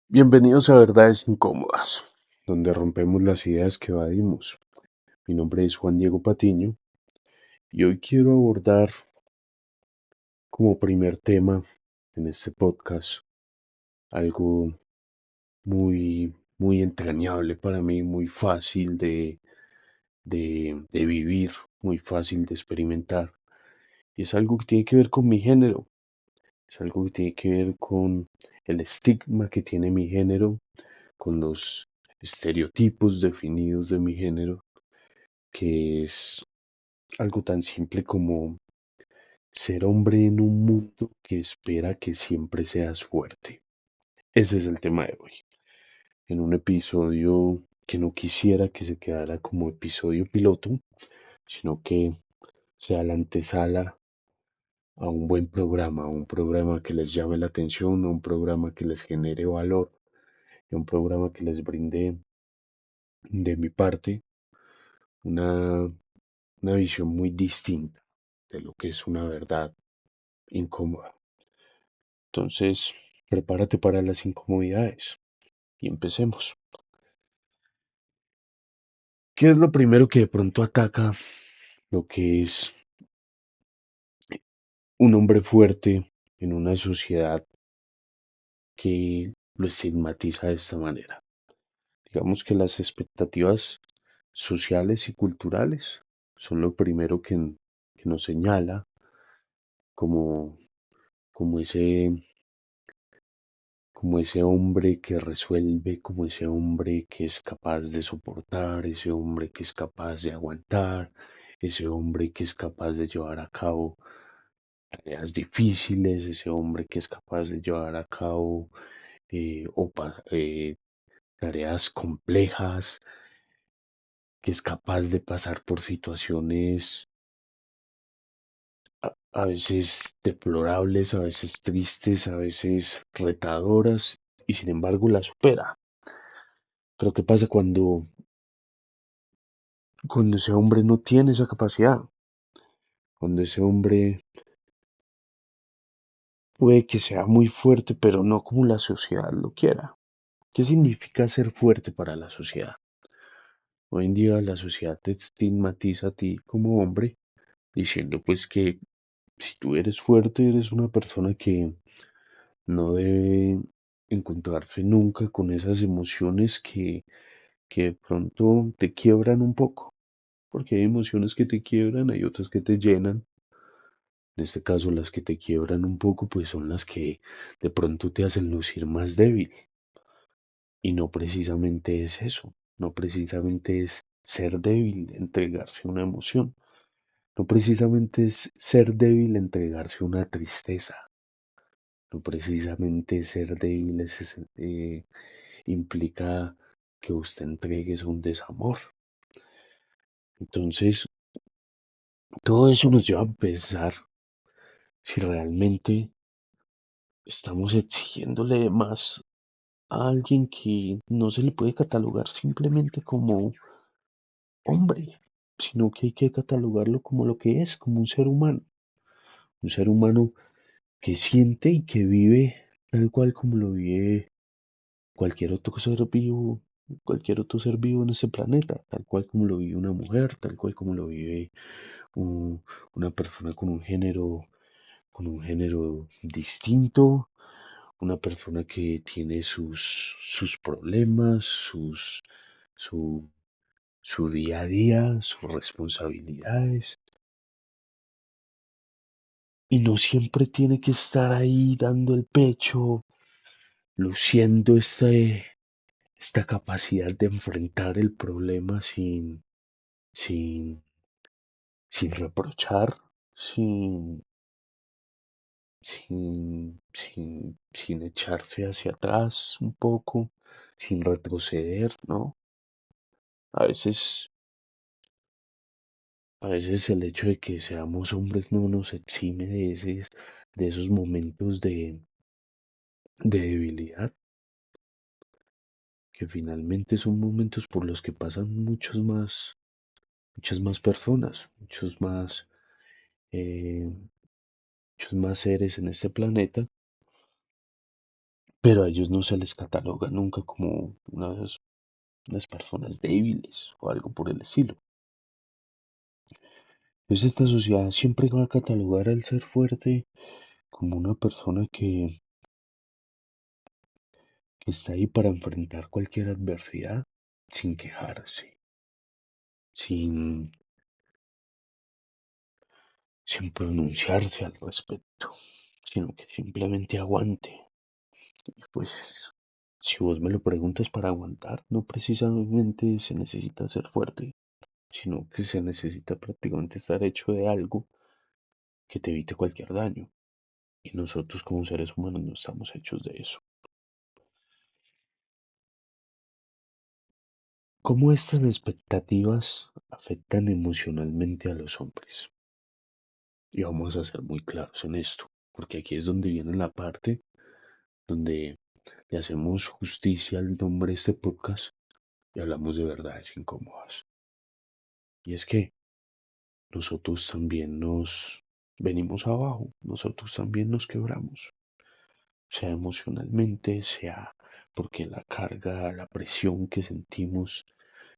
Bienvenidos a Verdades Incómodas, donde rompemos las ideas que evadimos. Mi nombre es Juan Diego Patiño y hoy quiero abordar como primer tema en este podcast algo muy entrañable para mí, muy fácil de vivir, muy fácil de experimentar. Y es algo que tiene que ver con mi género, es algo que tiene que ver con el estigma que tiene mi género, con los estereotipos definidos de mi género, que es algo tan simple como ser hombre en un mundo que espera que siempre seas fuerte. Ese es el tema de hoy. En un episodio que no quisiera que se quedara como episodio piloto, sino que sea la antesala a un buen programa, a un programa que les llame la atención, a un programa que les genere valor, a un programa que les brinde de mi parte una, una visión muy distinta de lo que es una verdad incómoda. Entonces, prepárate para las incomodidades y empecemos. ¿Qué es lo primero que de pronto ataca lo que es un hombre fuerte en una sociedad que lo estigmatiza de esta manera? Digamos que las expectativas sociales y culturales son lo primero que nos señala como, como ese, como ese hombre que resuelve, como ese hombre que es capaz de soportar, ese hombre que es capaz de aguantar, ese hombre que es capaz de llevar a cabo tareas difíciles, ese hombre que es capaz de llevar a cabo tareas complejas, que es capaz de pasar por situaciones a veces deplorables, a veces tristes, a veces retadoras, y sin embargo la supera. Pero ¿qué pasa cuando ese hombre no tiene esa capacidad? Cuando ese hombre puede que sea muy fuerte, pero no como la sociedad lo quiera. ¿Qué significa ser fuerte para la sociedad? Hoy en día la sociedad te estigmatiza a ti como hombre, diciendo pues que si tú eres fuerte, eres una persona que no debe encontrarse nunca con esas emociones que de pronto te quiebran un poco. Porque hay emociones que te quiebran, hay otras que te llenan. En este caso, las que te quiebran un poco, pues son las que de pronto te hacen lucir más débil. Y no precisamente es eso, no precisamente es ser débil, entregarse a una emoción. No precisamente es ser débil, entregarse a una tristeza. No precisamente ser débil implica que usted entregues un desamor. Entonces, todo eso nos lleva a pensar si realmente estamos exigiéndole más a alguien que no se le puede catalogar simplemente como hombre, sino que hay que catalogarlo como lo que es, como un ser humano que siente y que vive tal cual como lo vive cualquier otro ser vivo, cualquier otro ser vivo en este planeta, tal cual como lo vive una mujer, tal cual como lo vive un- una persona con un género distinto, una persona que tiene sus problemas, su, su día a día, sus responsabilidades. Y no siempre tiene que estar ahí dando el pecho, luciendo esta capacidad de enfrentar el problema sin, sin reprochar, sin, sin echarse hacia atrás un poco, sin retroceder, ¿no? A veces, a veces el hecho de que seamos hombres no nos exime de esos momentos de debilidad, que finalmente son momentos por los que pasan muchas más personas, eh, muchos más seres en este planeta, pero a ellos no se les cataloga nunca como unas personas débiles o algo por el estilo. Entonces esta sociedad siempre va a catalogar al ser fuerte como una persona que está ahí para enfrentar cualquier adversidad sin quejarse, sin, sin pronunciarse al respecto, sino que simplemente aguante. Y pues, si vos me lo preguntas para aguantar, no precisamente se necesita ser fuerte, sino que se necesita prácticamente estar hecho de algo que te evite cualquier daño. Y nosotros como seres humanos no estamos hechos de eso. ¿Cómo estas expectativas afectan emocionalmente a los hombres? Y vamos a ser muy claros en esto, porque aquí es donde viene la parte donde le hacemos justicia al nombre de este podcast y hablamos de verdades incómodas. Y es que nosotros también nos venimos abajo, nosotros también nos quebramos, sea emocionalmente, sea porque la carga, la presión que sentimos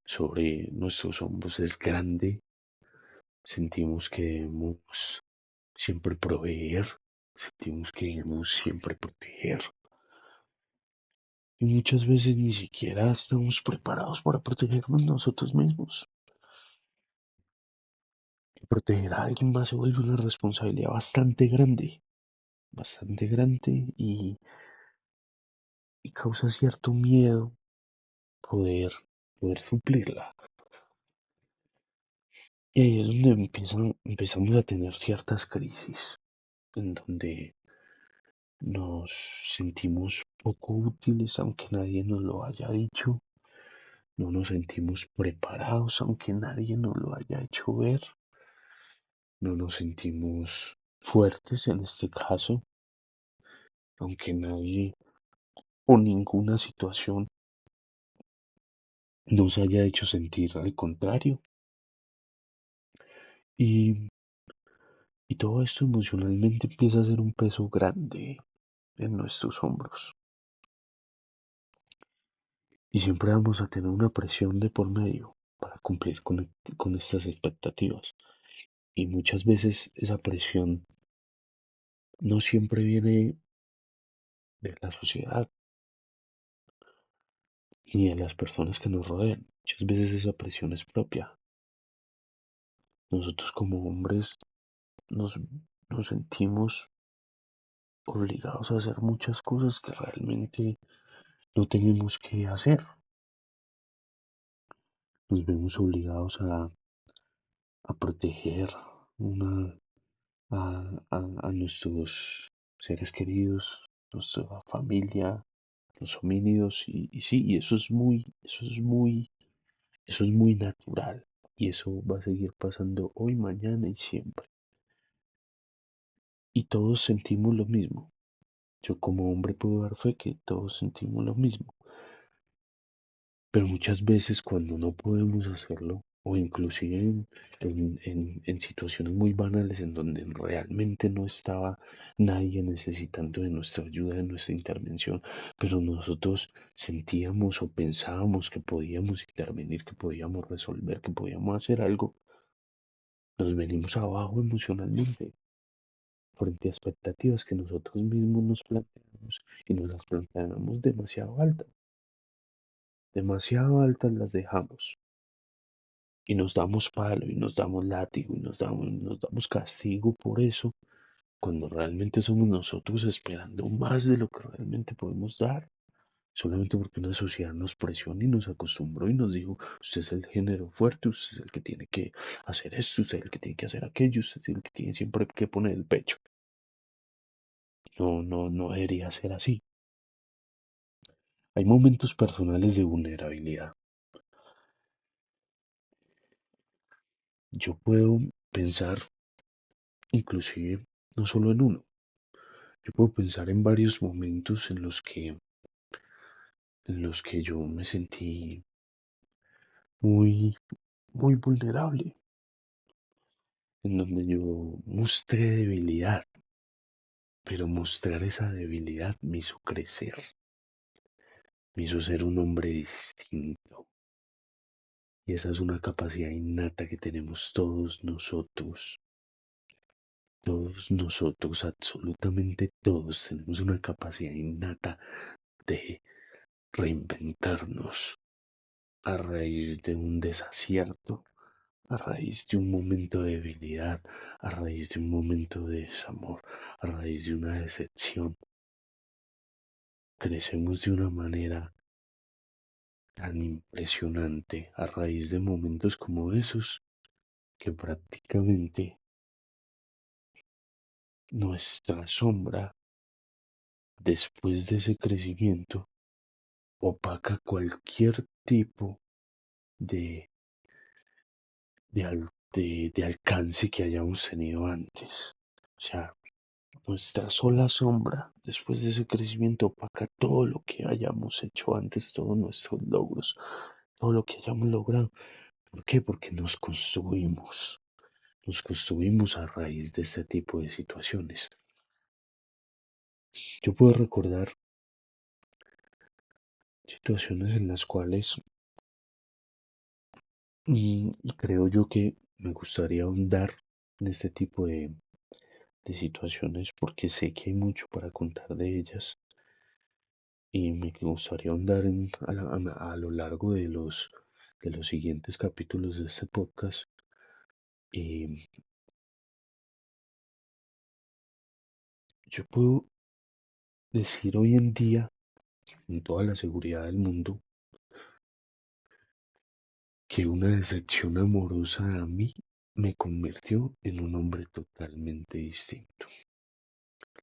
sobre nuestros hombros es grande, sentimos que debemos siempre proveer, sentimos que debemos siempre proteger. Y muchas veces ni siquiera estamos preparados para protegernos nosotros mismos. Y proteger a alguien más se vuelve una responsabilidad bastante grande y causa cierto miedo poder, poder suplirla. Y ahí es donde empezamos a tener ciertas crisis, en donde nos sentimos poco útiles aunque nadie nos lo haya dicho, no nos sentimos preparados aunque nadie nos lo haya hecho ver, no nos sentimos fuertes en este caso, aunque nadie o ninguna situación nos haya hecho sentir al contrario. Y, y todo esto emocionalmente empieza a ser un peso grande en nuestros hombros. Y siempre vamos a tener una presión de por medio para cumplir con estas expectativas. Y muchas veces esa presión no siempre viene de la sociedad ni de las personas que nos rodean. Muchas veces esa presión es propia. Nosotros como hombres nos, nos sentimos obligados a hacer muchas cosas que realmente no tenemos que hacer. Nos vemos obligados a proteger una, a nuestros seres queridos, nuestra familia, los homínidos, y sí, y eso es muy natural, y eso va a seguir pasando hoy, mañana y siempre. Y todos sentimos lo mismo. Yo como hombre puedo dar fe que todos sentimos lo mismo. Pero muchas veces cuando no podemos hacerlo, o inclusive en situaciones muy banales en donde realmente no estaba nadie necesitando de nuestra ayuda, de nuestra intervención, pero nosotros sentíamos o pensábamos que podíamos intervenir, que podíamos resolver, que podíamos hacer algo, nos venimos abajo emocionalmente frente a expectativas que nosotros mismos nos planteamos y nos las planteamos demasiado altas las dejamos y nos damos palo y nos damos látigo y nos damos castigo por eso, cuando realmente somos nosotros esperando más de lo que realmente podemos dar, solamente porque una sociedad nos presiona y nos acostumbró y nos dijo, usted es el género fuerte, usted es el que tiene que hacer esto, usted es el que tiene que hacer aquello, usted es el que tiene siempre que poner el pecho. No, no, no debería ser así. Hay momentos personales de vulnerabilidad. Yo puedo pensar inclusive no solo en uno. Yo puedo pensar en varios momentos en los que yo me sentí muy, muy vulnerable, en donde yo mostré debilidad, pero mostrar esa debilidad me hizo crecer, me hizo ser un hombre distinto. Y esa es una capacidad innata que tenemos todos nosotros, absolutamente todos tenemos una capacidad innata de reinventarnos a raíz de un desacierto, a raíz de un momento de debilidad, a raíz de un momento de desamor, a raíz de una decepción. Crecemos de una manera tan impresionante a raíz de momentos como esos que prácticamente nuestra sombra, después de ese crecimiento, opaca cualquier tipo de, de alcance que hayamos tenido antes. O sea, nuestra sola sombra, después de ese crecimiento, opaca todo lo que hayamos hecho antes, todos nuestros logros, todo lo que hayamos logrado. ¿Por qué? Porque nos construimos a raíz de este tipo de situaciones. Yo puedo recordar situaciones en las cuales y creo yo que me gustaría ahondar en este tipo de situaciones porque sé que hay mucho para contar de ellas y me gustaría ahondar a lo largo de los siguientes capítulos de este podcast. Y yo puedo decir hoy en día, con toda la seguridad del mundo, que una decepción amorosa a mí me convirtió en un hombre totalmente distinto.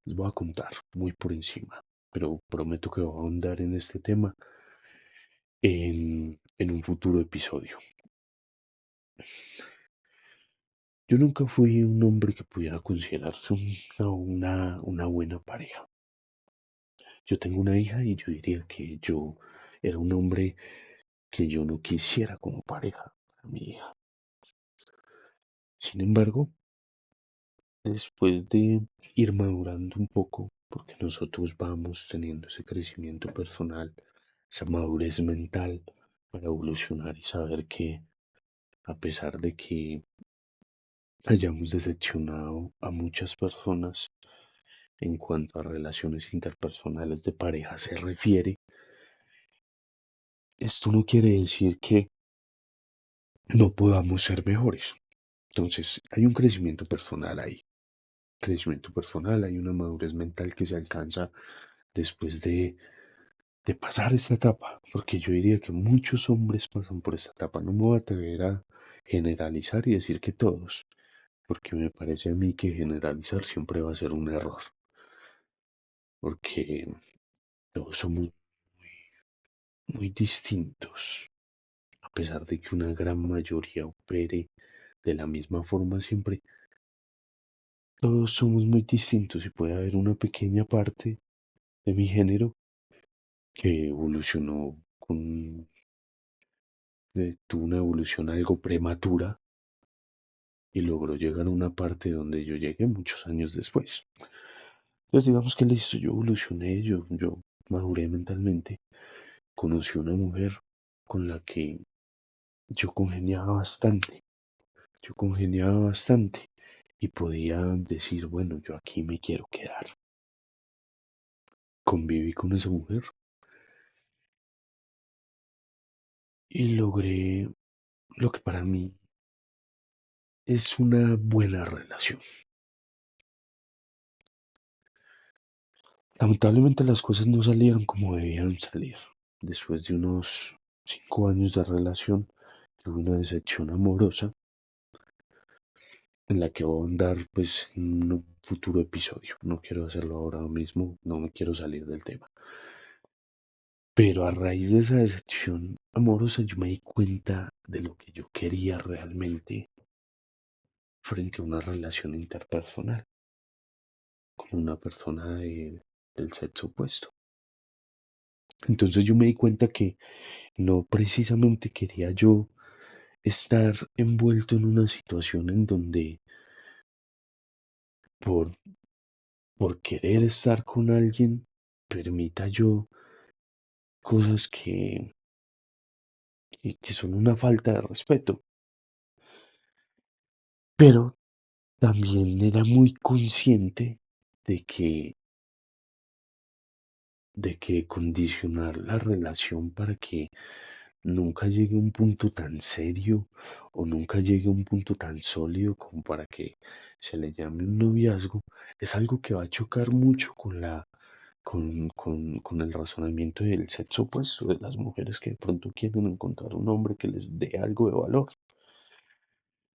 Les voy a contar muy por encima, pero prometo que voy a ahondar en este tema en un futuro episodio. Yo nunca fui un hombre que pudiera considerarse una buena pareja. Yo tengo una hija y yo diría que yo era un hombre que yo no quisiera como pareja para mi hija. Sin embargo, después de ir madurando un poco, porque nosotros vamos teniendo ese crecimiento personal, esa madurez mental para evolucionar y saber que a pesar de que hayamos decepcionado a muchas personas en cuanto a relaciones interpersonales de pareja se refiere, esto no quiere decir que no podamos ser mejores. Entonces, hay un crecimiento personal ahí. Crecimiento personal, hay una madurez mental que se alcanza después de pasar esta etapa, porque yo diría que muchos hombres pasan por esta etapa. No me voy a atrever a generalizar y decir que todos, porque me parece a mí que generalizar siempre va a ser un error, porque todos somos muy distintos, a pesar de que una gran mayoría opere de la misma forma siempre, todos somos muy distintos y puede haber una pequeña parte de mi género que evolucionó tuvo una evolución algo prematura y logró llegar a una parte donde yo llegué muchos años después. Entonces digamos que listo, yo evolucioné, yo maduré mentalmente, conocí una mujer con la que yo congeniaba bastante, yo congeniaba bastante y podía decir, bueno, yo aquí me quiero quedar. Conviví con esa mujer y logré lo que para mí es una buena relación. Lamentablemente las cosas no salieron como debían salir. Después de unos 5 años de relación, tuve una decepción amorosa en la que voy a andar pues en un futuro episodio. No quiero hacerlo ahora mismo, no me quiero salir del tema. Pero a raíz de esa decepción amorosa yo me di cuenta de lo que yo quería realmente frente a una relación interpersonal con una persona del sexo opuesto. Entonces yo me di cuenta que no precisamente quería yo estar envuelto en una situación en donde por por querer estar con alguien, permita yo cosas que son una falta de respeto. Pero también era muy consciente de de que condicionar la relación para que nunca llegue a un punto tan serio o nunca llegue a un punto tan sólido como para que se le llame un noviazgo, es algo que va a chocar mucho con el razonamiento del sexo opuesto de las mujeres que de pronto quieren encontrar un hombre que les dé algo de valor.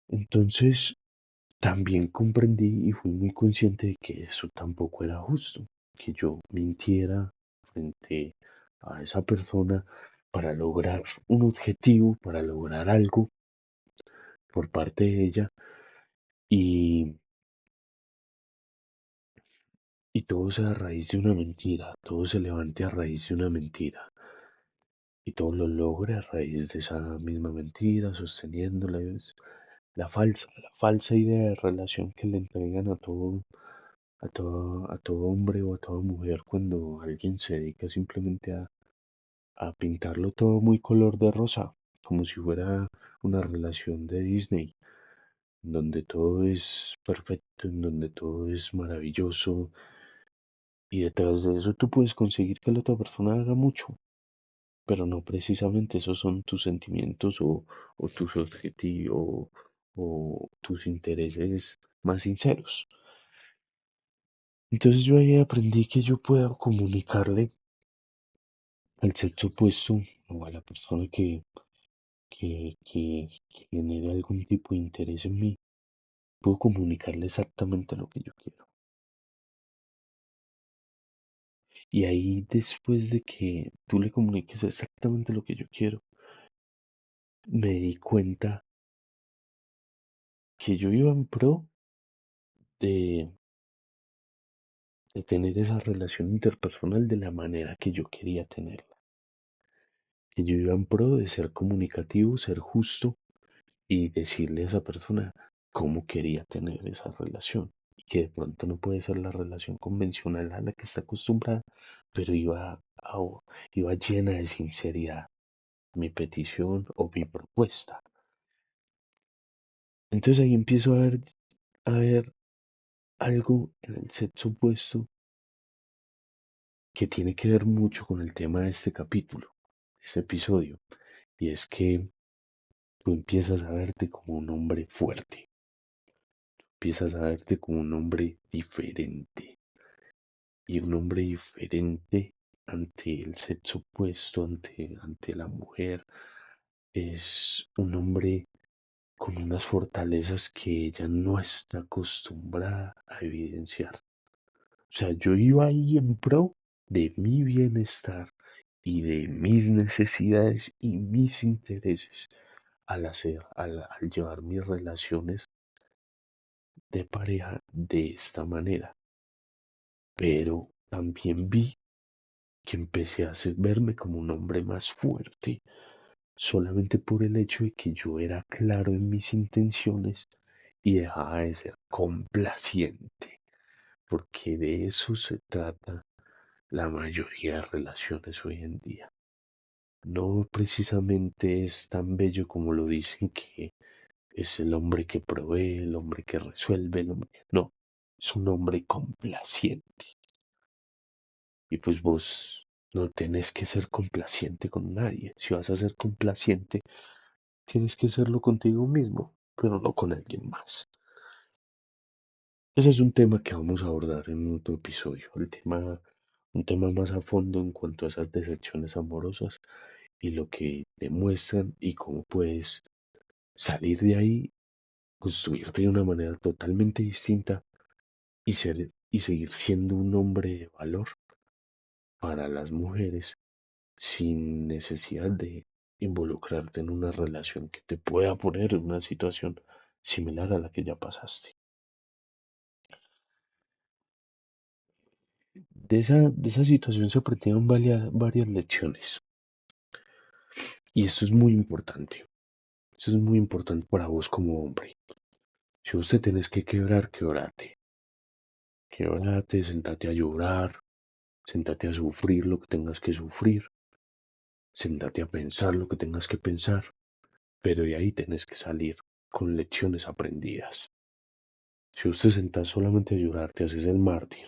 Entonces, también comprendí y fui muy consciente de que eso tampoco era justo, que yo mintiera frente a esa persona para lograr un objetivo, para lograr algo por parte de ella y, y todo sea a raíz de una mentira, todo se levante a raíz de una mentira y todo lo logre a raíz de esa misma mentira, sosteniéndola. Es la falsa idea de relación que le entregan a todo hombre o a toda mujer cuando alguien se dedica simplemente a pintarlo todo muy color de rosa, como si fuera una relación de Disney, en donde todo es perfecto, en donde todo es maravilloso, y detrás de eso tú puedes conseguir que la otra persona haga mucho, pero no precisamente esos son tus sentimientos o tus objetivos o tus intereses más sinceros. Entonces yo ahí aprendí que yo puedo comunicarle al sexo opuesto o a la persona que genere algún tipo de interés en mí, puedo comunicarle exactamente lo que yo quiero. Y ahí después de que tú le comuniques exactamente lo que yo quiero, me di cuenta que yo iba en pro de, de tener esa relación interpersonal de la manera que yo quería tenerla. Que yo iba en pro de ser comunicativo, ser justo y decirle a esa persona cómo quería tener esa relación. Y que de pronto no puede ser la relación convencional a la que está acostumbrada, pero iba llena de sinceridad mi petición o mi propuesta. Entonces ahí empiezo a ver algo en el sexo opuesto que tiene que ver mucho con el tema de este capítulo, de este episodio, y es que tú empiezas a verte como un hombre fuerte, empiezas a verte como un hombre diferente, y un hombre diferente ante el sexo opuesto, ante la mujer, es un hombre con unas fortalezas que ella no está acostumbrada a evidenciar. O sea, yo iba ahí en pro de mi bienestar y de mis necesidades y mis intereses al llevar mis relaciones de pareja de esta manera. Pero también vi que empecé a verme como un hombre más fuerte, solamente por el hecho de que yo era claro en mis intenciones y dejaba de ser complaciente, porque de eso se trata la mayoría de relaciones hoy en día. No precisamente es tan bello como lo dicen que es el hombre que provee, el hombre que resuelve, no, es un hombre complaciente. Y pues vos no tenés que ser complaciente con nadie. Si vas a ser complaciente, tienes que serlo contigo mismo, pero no con alguien más. Ese es un tema que vamos a abordar en otro episodio. Un tema más a fondo en cuanto a esas decepciones amorosas y lo que demuestran y cómo puedes salir de ahí, construirte de una manera totalmente distinta y seguir siendo un hombre de valor para las mujeres sin necesidad de involucrarte en una relación que te pueda poner en una situación similar a la que ya pasaste. De esa situación se aprendieron varias lecciones y esto es muy importante. Esto es muy importante para vos como hombre. Si vos te tenés que quebrar, quebrate. Québrate, sentate a llorar, sentate a sufrir lo que tengas que sufrir, sentate a pensar lo que tengas que pensar, pero de ahí tenés que salir con lecciones aprendidas. Si vos te sentás solamente a llorar, te haces el mártir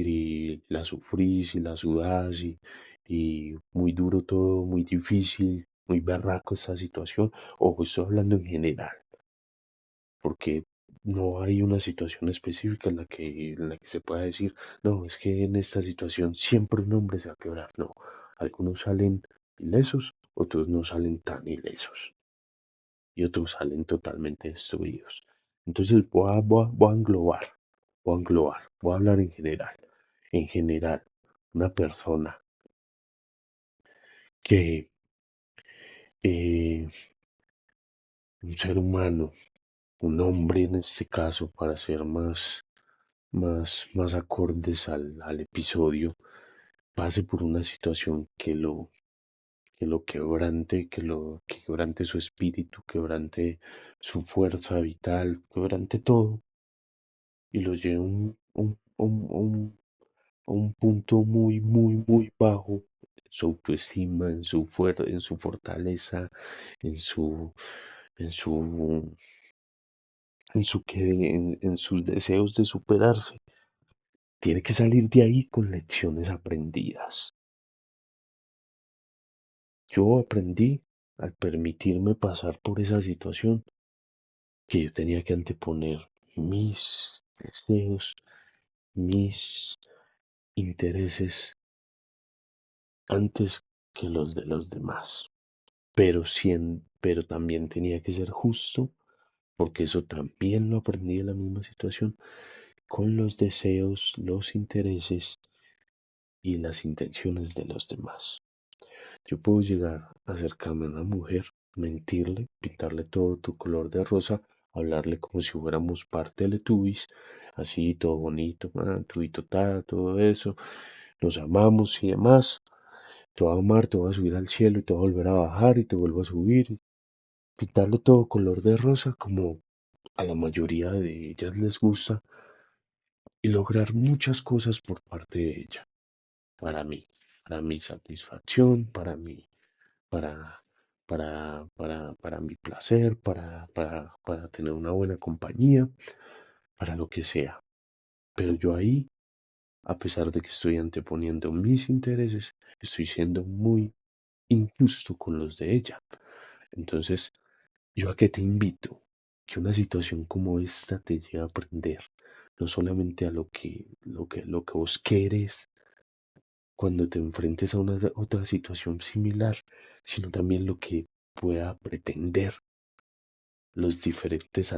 y la sufrís y la sudás y muy duro todo, muy difícil, muy berraco esta situación. Ojo, estoy hablando en general, porque no hay una situación específica en la que se pueda decir, no, es que en esta situación siempre un hombre se va a quebrar. No, algunos salen ilesos, otros no salen tan ilesos y otros salen totalmente destruidos. Entonces voy a hablar en general. En general, una persona que, eh, un ser humano, un hombre en este caso, para ser más acordes al episodio, pase por una situación que lo quebrante, que quebrante su espíritu, quebrante su fuerza vital, quebrante todo y lo lleve a un punto muy bajo en su autoestima, en su fortaleza, en su, en su, en sus deseos de superarse. Tiene que salir de ahí con lecciones aprendidas. Yo aprendí al permitirme pasar por esa situación que yo tenía que anteponer mis deseos, mis intereses antes que los de los demás. Pero también tenía que ser justo, porque eso también lo aprendí en la misma situación, con los deseos, los intereses y las intenciones de los demás. Yo puedo llegar a acercarme a una mujer, mentirle, pintarle todo tu color de rosa, hablarle como si fuéramos parte de Letubbies, así todo bonito, tubito ta, todo eso, nos amamos y demás. Te voy a amar, te voy a subir al cielo y te voy a volver a bajar y te vuelvo a subir. Pintarle todo color de rosa como a la mayoría de ellas les gusta y lograr muchas cosas por parte de ella, para mí, para mi satisfacción, para, para mi placer, para tener una buena compañía, para lo que sea. Pero yo ahí, a pesar de que estoy anteponiendo mis intereses, estoy siendo muy injusto con los de ella. Entonces, ¿yo a qué te invito? Que una situación como esta te lleve a aprender, no solamente a lo que vos querés cuando te enfrentes a una otra situación similar, sino también lo que pueda pretender los diferentes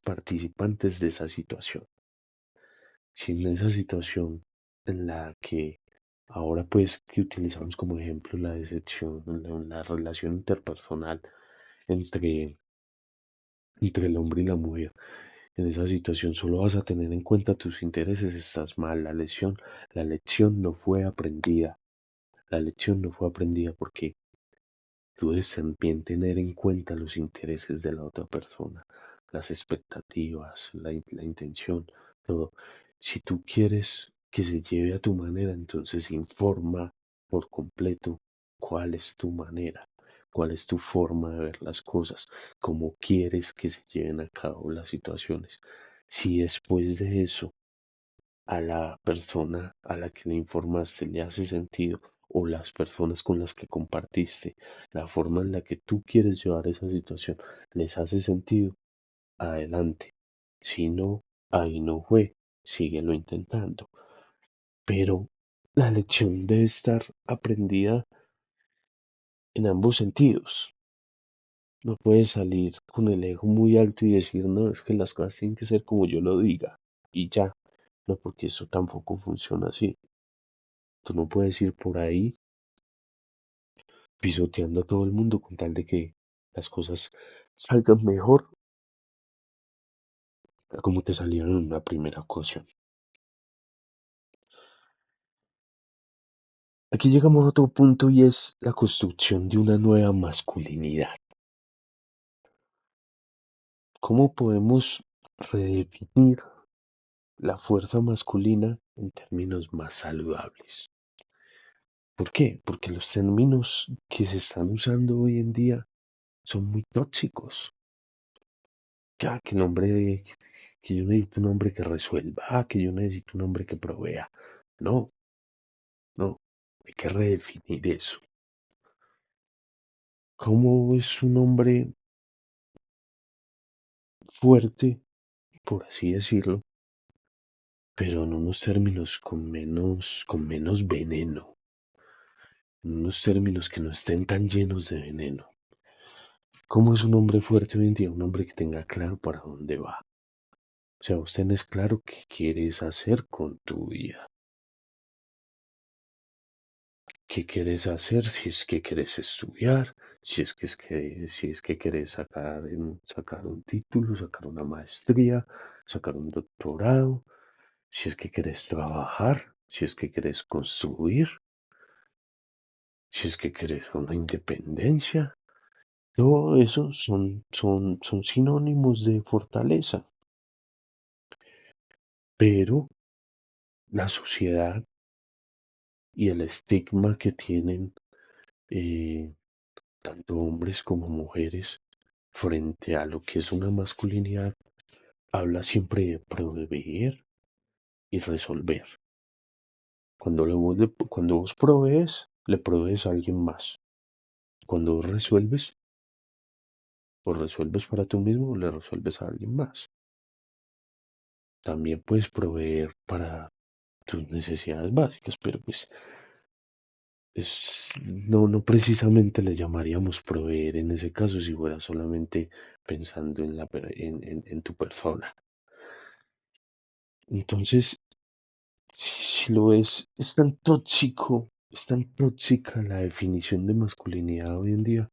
participantes de esa situación. Si en esa situación en la que ahora pues que utilizamos como ejemplo la decepción, la relación interpersonal entre, entre el hombre y la mujer, en esa situación solo vas a tener en cuenta tus intereses, estás mal, la lección no fue aprendida, la lección no fue aprendida porque tú debes también tener en cuenta los intereses de la otra persona, las expectativas, la intención, todo. Si tú quieres que se lleve a tu manera, entonces informa por completo cuál es tu manera, cuál es tu forma de ver las cosas, cómo quieres que se lleven a cabo las situaciones. Si después de eso a la persona a la que le informaste le hace sentido o las personas con las que compartiste, la forma en la que tú quieres llevar esa situación les hace sentido, adelante. Si no, ahí no fue, síguelo intentando. Pero la lección debe estar aprendida en ambos sentidos. No puedes salir con el ego muy alto y decir, no, es que las cosas tienen que ser como yo lo diga y ya. No, porque eso tampoco funciona así. Tú no puedes ir por ahí pisoteando a todo el mundo con tal de que las cosas salgan mejor a como te salieron en una primera ocasión. Aquí llegamos a otro punto y es la construcción de una nueva masculinidad. ¿Cómo podemos redefinir la fuerza masculina en términos más saludables. ¿Por qué? Porque los términos que se están usando hoy en día son muy tóxicos. Que el hombre, que yo necesito un hombre que resuelva, que yo necesito un hombre que provea. No, no, hay que redefinir eso. ¿Cómo es un hombre fuerte, por así decirlo, pero en unos términos con menos veneno, en unos términos que no estén tan llenos de veneno? ¿Cómo es un hombre fuerte hoy en día? Un hombre que tenga claro para dónde va. O sea, vos tenés claro qué quieres hacer con tu vida. ¿Qué quieres hacer? Si es que quieres estudiar, si es que quieres sacar un título, sacar una maestría, sacar un doctorado, si es que quieres trabajar, si es que quieres construir, si es que quieres una independencia. Todo eso son sinónimos de fortaleza. Pero la sociedad y el estigma que tienen eh, tanto hombres como mujeres frente a lo que es una masculinidad habla siempre de proveer y resolver. Cuando vos provees, le provees a alguien más. Cuando vos resuelves, o resuelves para tú mismo, o le resuelves a alguien más. También puedes proveer para tus necesidades básicas, pero pues no precisamente le llamaríamos proveer en ese caso si fuera solamente pensando en tu persona. Entonces, si lo es tan tóxico, es tan tóxica la definición de masculinidad hoy en día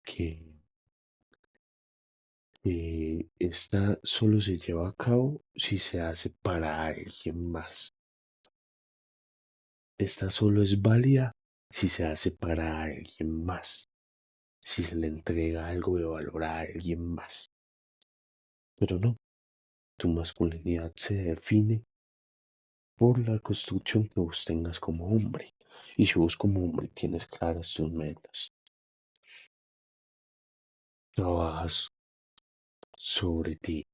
que esta solo se lleva a cabo si se hace para alguien más. Esta solo es válida si se hace para alguien más, si se le entrega algo de valor a alguien más. Pero no, tu masculinidad se define por la construcción que vos tengas como hombre. Y si vos como hombre tienes claras tus metas, trabajas sobre ti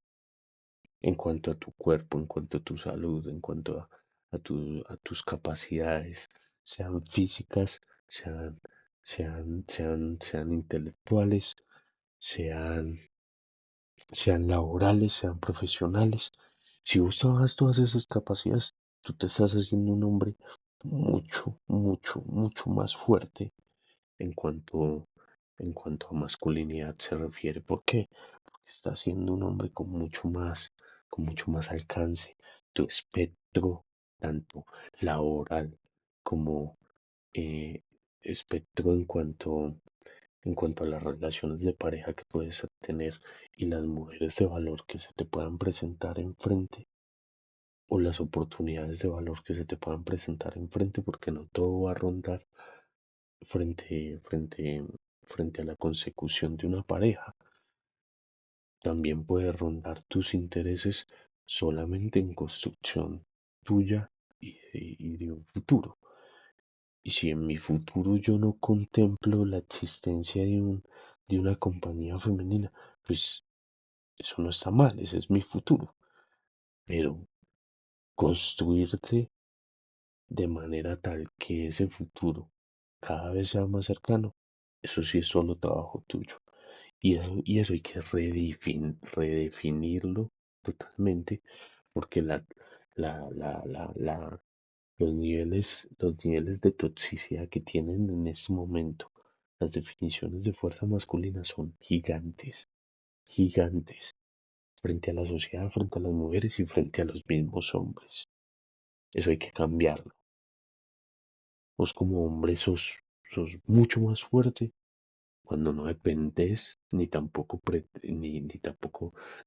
en cuanto a tu cuerpo, en cuanto a tu salud, en cuanto a tus capacidades, sean físicas, sean intelectuales, sean, sean laborales, sean profesionales. Si vos trabajas todas esas capacidades, tú te estás haciendo un hombre mucho, mucho, mucho más fuerte en cuanto a masculinidad se refiere. ¿Por qué? Porque estás siendo un hombre con mucho más alcance. Tu espectro, tanto laboral como eh, espectro en cuanto a las relaciones de pareja que puedes tener y las mujeres de valor que se te puedan presentar enfrente o las oportunidades de valor que se te puedan presentar enfrente, porque no todo va a rondar frente, frente, frente a la consecución de una pareja. También puede rondar tus intereses solamente en construcción tuya y de un futuro. Y si en mi futuro yo no contemplo la existencia de una compañía femenina, pues eso no está mal, ese es mi futuro. Pero construirte de manera tal que ese futuro cada vez sea más cercano, eso sí es solo trabajo tuyo. Y eso hay que redefinirlo totalmente, porque los niveles de toxicidad que tienen en este momento las definiciones de fuerza masculina son gigantes, gigantes, frente a la sociedad, frente a las mujeres y frente a los mismos hombres. Eso hay que cambiarlo. Vos como hombre sos mucho más fuerte cuando no dependes ni tampoco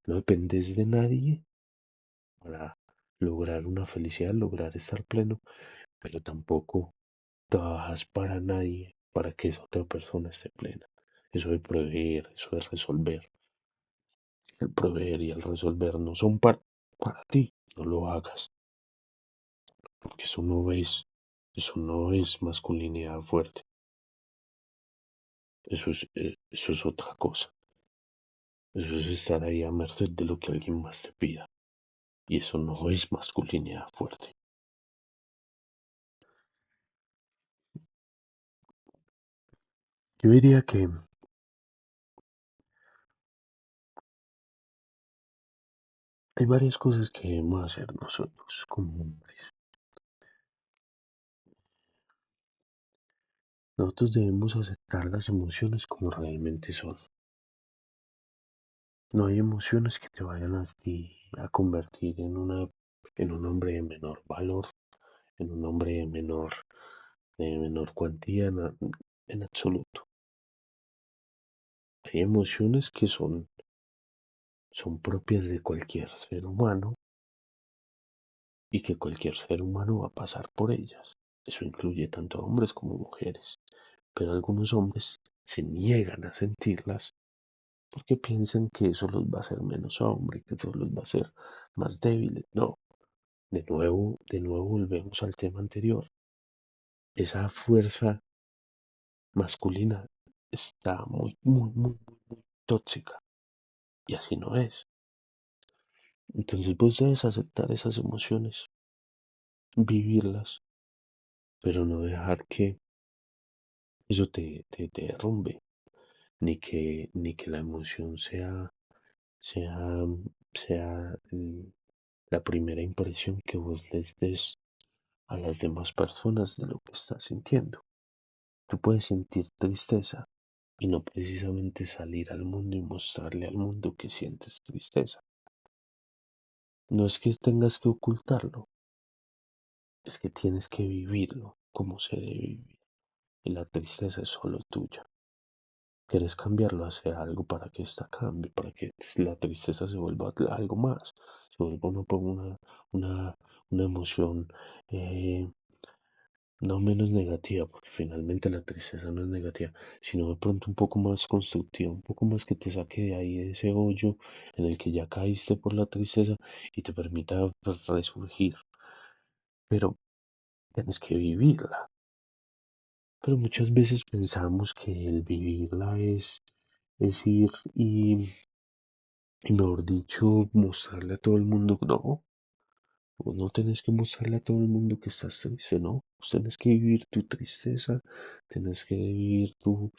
no dependes de nadie para lograr una felicidad, lograr estar pleno, pero tampoco trabajas para nadie para que esa otra persona esté plena. Eso de proveer, eso de resolver. El proveer y el resolver no son para ti. No lo hagas, porque eso no es masculinidad fuerte. Eso es otra cosa. Eso es estar ahí a merced de lo que alguien más te pida. Y eso no es masculinidad fuerte. Yo diría que hay varias cosas que debemos hacer nosotros como hombres. Nosotros debemos aceptar las emociones como realmente son. No hay emociones que te vayan a ti a convertir en un hombre de menor valor, en un hombre de menor cuantía en absoluto. Hay emociones que son propias de cualquier ser humano y que cualquier ser humano va a pasar por ellas. Eso incluye tanto hombres como mujeres. Pero algunos hombres se niegan a sentirlas porque piensan que eso los va a hacer menos hombres, que eso los va a hacer más débiles. No, de nuevo volvemos al tema anterior. Esa fuerza masculina está muy tóxica y así no es. Entonces vos debes aceptar esas emociones, vivirlas, pero no dejar que eso te derrumbe, ni que la emoción sea, sea la primera impresión que vos les des a las demás personas de lo que estás sintiendo. Tú puedes sentir tristeza y no precisamente salir al mundo y mostrarle al mundo que sientes tristeza. No es que tengas que ocultarlo, es que tienes que vivirlo como se debe vivir. Y la tristeza es solo tuya. Quieres cambiarlo hacia algo para que esta cambie, para que la tristeza se vuelva algo más, se vuelva una, una emoción eh, no menos negativa, porque finalmente la tristeza no es negativa, sino de pronto un poco más constructiva, un poco más que te saque de ahí, de ese hoyo en el que ya caíste por la tristeza y te permita resurgir. Pero tienes que vivirla. Pero muchas veces pensamos que el vivirla es ir y mejor dicho, mostrarle a todo el mundo, no, vos no tenés que mostrarle a todo el mundo que estás triste, no, vos tenés que vivir tu tristeza, tenés que vivir tu,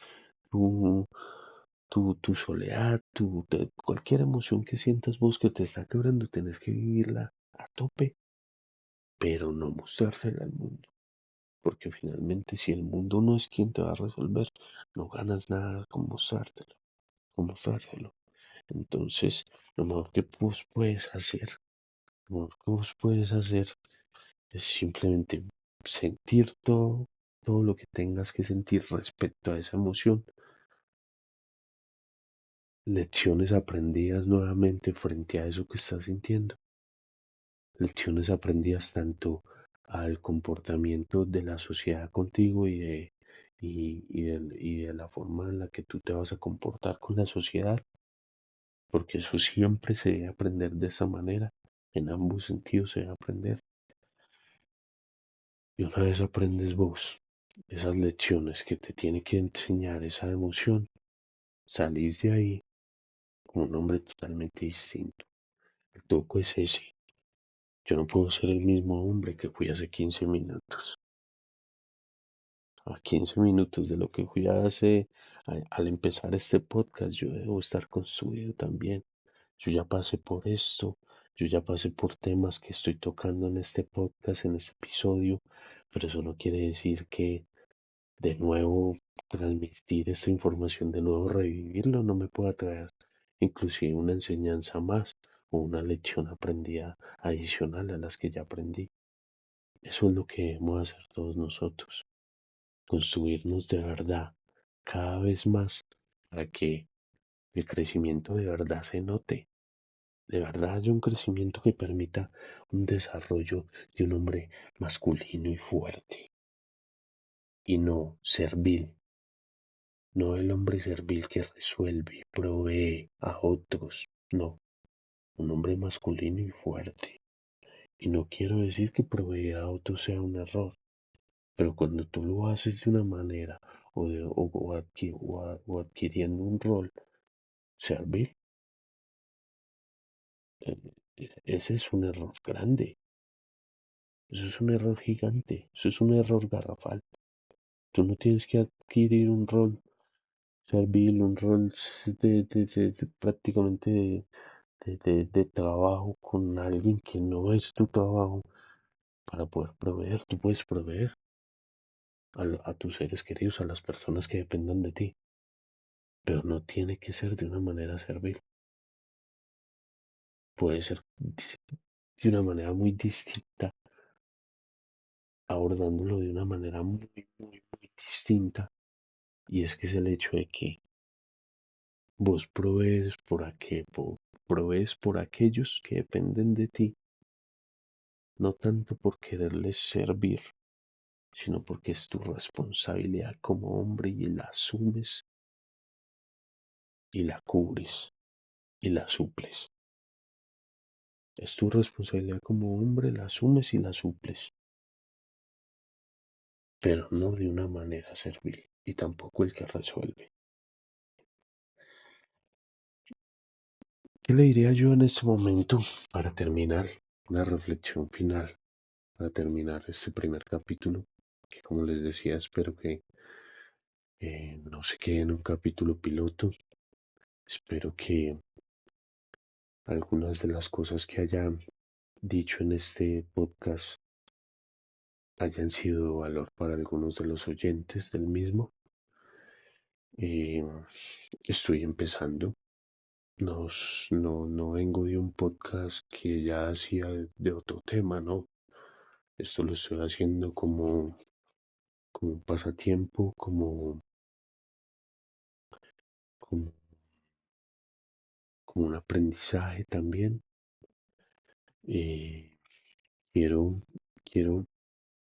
tu soledad, cualquier emoción que sientas vos que te está quebrando, tenés que vivirla a tope, pero no mostrársela al mundo. Porque finalmente si el mundo no es quien te va a resolver, no ganas nada con mostrárselo. Entonces, lo mejor que vos puedes hacer, lo mejor que vos puedes hacer es simplemente sentir todo lo que tengas que sentir respecto a esa emoción, lecciones aprendidas nuevamente frente a eso que estás sintiendo, lecciones aprendidas tanto al comportamiento de la sociedad contigo y de la forma en la que tú te vas a comportar con la sociedad, porque eso siempre se debe aprender de esa manera, en ambos sentidos se debe aprender. Y una vez aprendes vos esas lecciones que te tiene que enseñar esa emoción, salís de ahí como un hombre totalmente distinto. El toco es ese. Yo no puedo ser el mismo hombre que fui hace 15 minutos. A 15 minutos de lo que fui al empezar este podcast, yo debo estar construido también. Yo ya pasé por esto, yo ya pasé por temas que estoy tocando en este podcast, en este episodio, pero eso no quiere decir que de nuevo transmitir esta información, de nuevo revivirlo, no me pueda traer inclusive una enseñanza más o una lección aprendida adicional a las que ya aprendí. Eso es lo que debemos hacer todos nosotros, construirnos de verdad cada vez más para que el crecimiento de verdad se note. De verdad haya un crecimiento que permita un desarrollo de un hombre masculino y fuerte y no servil. No el hombre servil que resuelve, provee a otros. No, un hombre masculino y fuerte. Y no quiero decir que proveer a otros sea un error, pero cuando tú lo haces de una manera o adquiriendo un rol servil, eh, ese es un error grande, eso es un error gigante, eso es un error garrafal. Tú no tienes que adquirir un rol servil, un rol prácticamente de trabajo con alguien que no es tu trabajo para poder proveer. Tú puedes proveer a tus seres queridos, a las personas que dependan de ti, pero no tiene que ser de una manera servil. Puede ser de una manera muy distinta, abordándolo de una manera muy distinta. Y es que es el hecho de que vos provees por aquellos que dependen de ti, no tanto por quererles servir, sino porque es tu responsabilidad como hombre y la asumes y la cubres y la suples. Es tu responsabilidad como hombre, la asumes y la suples, pero no de una manera servil y tampoco el que resuelve. ¿Qué le diría yo en este momento para terminar una reflexión final, para terminar este primer capítulo? Que como les decía, espero que no se quede en un capítulo piloto. Espero que algunas de las cosas que haya dicho en este podcast hayan sido de valor para algunos de los oyentes del mismo. Eh, Estoy empezando. No vengo de un podcast que ya hacía de otro tema, ¿no? Esto lo estoy haciendo como un pasatiempo, como, como un aprendizaje también. Eh, quiero, quiero,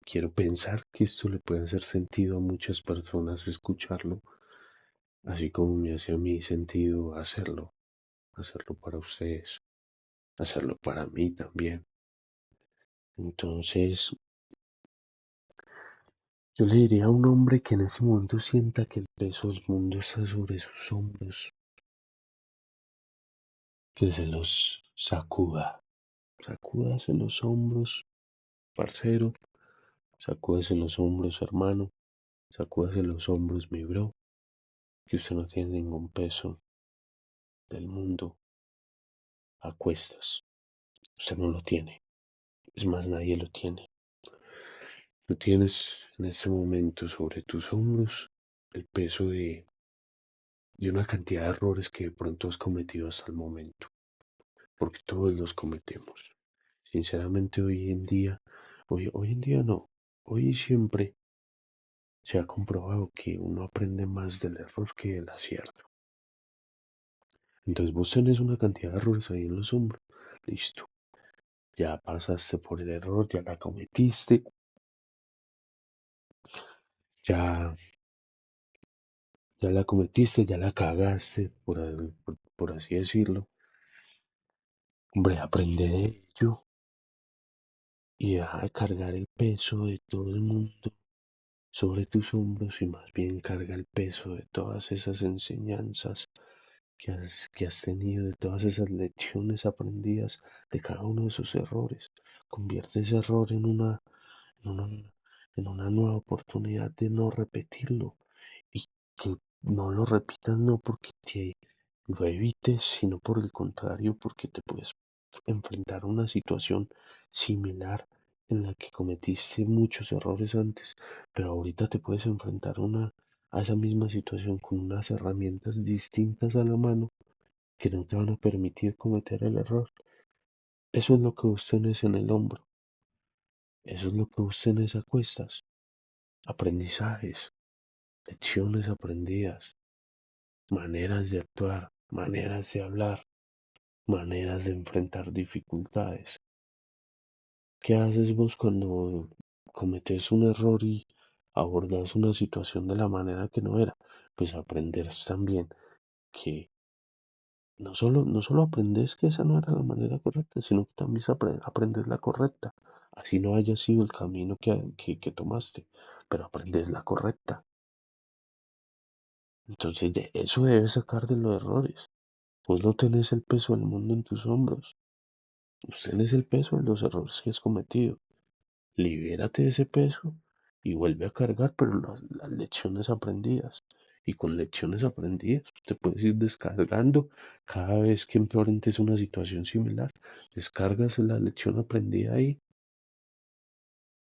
quiero pensar que esto le puede hacer sentido a muchas personas escucharlo, así como me hace a mí sentido hacerlo para ustedes, hacerlo para mí también. Entonces, yo le diría a un hombre que en ese momento sienta que el peso del mundo está sobre sus hombros, que se los sacuda. Sacúdase los hombros, parcero. Sacúdase los hombros, hermano. Sacúdase los hombros, mi bro. Que usted no tiene ningún peso del mundo a cuestas. Usted no lo tiene. Es más, nadie lo tiene. Tú tienes en este momento sobre tus hombros el peso de una cantidad de errores que de pronto has cometido hasta el momento. Porque todos los cometemos. Sinceramente, hoy en día no. Hoy y siempre se ha comprobado que uno aprende más del error que del acierto. Entonces vos tenés una cantidad de errores ahí en los hombros. Listo. Ya pasaste por el error, ya la cometiste, ya, ya la cometiste, ya la cagaste, por así decirlo. Hombre, aprende de ello y deja de cargar el peso de todo el mundo sobre tus hombros y más bien carga el peso de todas esas enseñanzas que has tenido, de todas esas lecciones aprendidas de cada uno de esos errores. Convierte ese error en una, en una nueva oportunidad de no repetirlo y que no lo repitas no porque te lo evites, sino por el contrario, porque te puedes enfrentar a una situación similar en la que cometiste muchos errores antes, pero ahorita te puedes enfrentar a esa misma situación con unas herramientas distintas a la mano que no te van a permitir cometer el error. Eso es lo que vos tenés en el hombro, eso es lo que vos tenés a cuestas, aprendizajes, lecciones aprendidas, maneras de actuar, maneras de hablar, maneras de enfrentar dificultades. ¿Qué haces vos cuando cometes un error y abordas una situación de la manera que no era? Pues aprender también que no solo aprendes que esa no era la manera correcta, sino que también aprendes la correcta. Así no haya sido el camino que tomaste, pero aprendes la correcta. Entonces de eso debes sacar de los errores. Vos no tenés el peso del mundo en tus hombros. Vos tenés el peso de los errores que has cometido. Libérate de ese peso y vuelve a cargar, pero las lecciones aprendidas. Y con lecciones aprendidas, te puedes ir descargando cada vez que enfrentes una situación similar. Descargas la lección aprendida ahí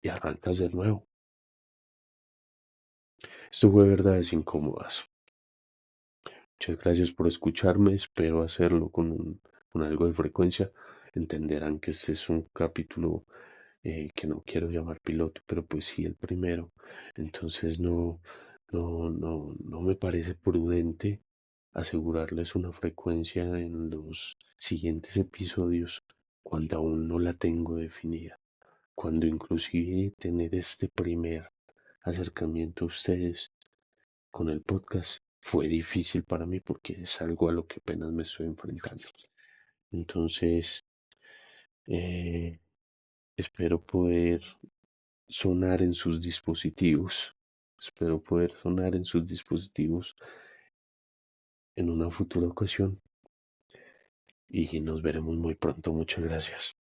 y arrancas de nuevo. Esto fue Verdades Incómodas. Muchas gracias por escucharme. Espero hacerlo con algo de frecuencia. Entenderán que este es un capítulo que no quiero llamar piloto, pero pues sí el primero. Entonces no me parece prudente asegurarles una frecuencia en los siguientes episodios cuando aún no la tengo definida. Cuando inclusive tener este primer acercamiento a ustedes con el podcast fue difícil para mí porque es algo a lo que apenas me estoy enfrentando. Entonces, eh, espero poder sonar en sus dispositivos. Espero poder sonar en sus dispositivos en una futura ocasión y nos veremos muy pronto. Muchas gracias.